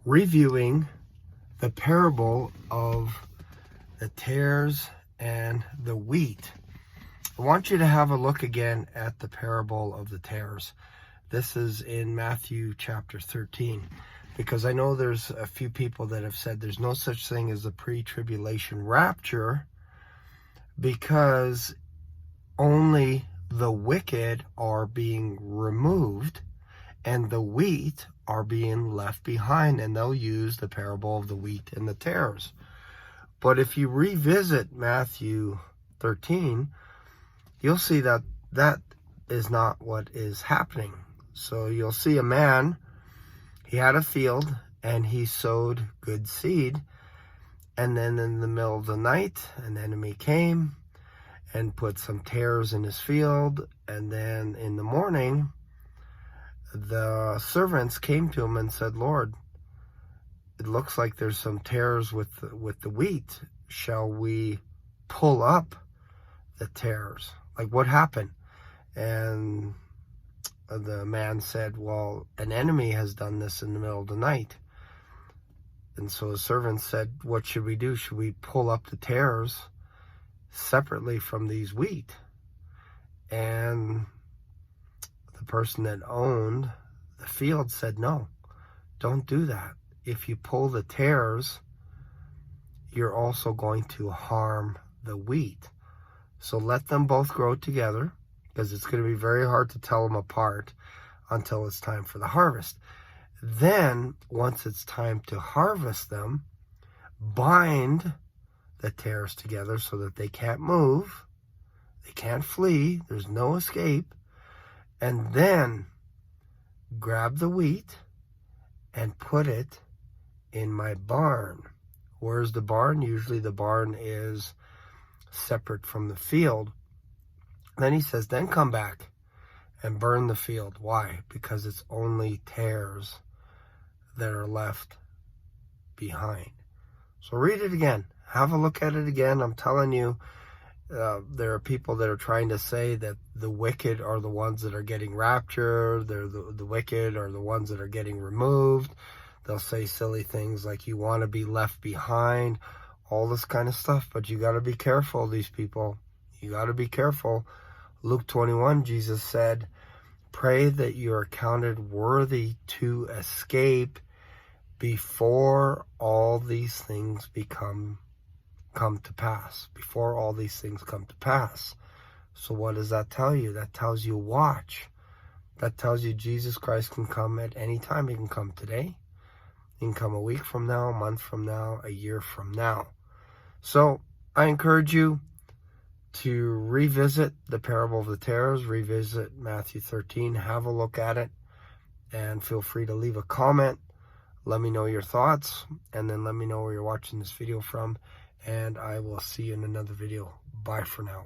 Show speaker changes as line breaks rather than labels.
reviewing the parable of the tares and the wheat. I want you to have a look again at the parable of the tares. This is in Matthew chapter 13, because I know there's a few people that have said there's no such thing as a pre-tribulation rapture because only the wicked are being removed and the wheat are being left behind, and they'll use the parable of the wheat and the tares. But if you revisit Matthew 13, you'll see that that is not what is happening. So you'll see a man, he had a field and he sowed good seed, and then in the middle of the night an enemy came and put some tares in his field, and then in the morning the servants came to him and said, "Lord, it looks like there's some tares with the wheat. Shall we pull up the tares? Like, what happened?" And the man said, "Well, an enemy has done this in the middle of the night." And so the servants said, "What should we do? Should we pull up the tares separately from these wheat?" And the person that owned the field said, "No, don't do that. If you pull the tares, you're also going to harm the wheat. So let them both grow together, because it's going to be very hard to tell them apart until it's time for the harvest. Then, once it's time to harvest them, bind the tares together so that they can't move, they can't flee, there's no escape, and then grab the wheat and put it in my barn." Where's the barn? Usually the barn is separate from the field. Then he says, "Then come back and burn the field." Why? Because it's only tares that are left behind. So read it again. Have a look at it again. I'm telling you, there are people that are trying to say that the wicked are the ones that are getting raptured. The wicked are the ones that are getting removed. They'll say silly things like, "You want to be left behind," all this kind of stuff. But you got to be careful, these people. You got to be careful. Luke 21, Jesus said, "Pray that you are counted worthy to escape before all these things come to pass." Before all these things come to pass. So what does that tell you? That tells you watch. That tells you Jesus Christ can come at any time. He can come today. He can come a week from now, a month from now, a year from now. So I encourage you to revisit the parable of the tares, revisit Matthew 13, have a look at it, and feel free to leave a comment. Let me know your thoughts, and then let me know where you're watching this video from, and I will see you in another video. Bye for now.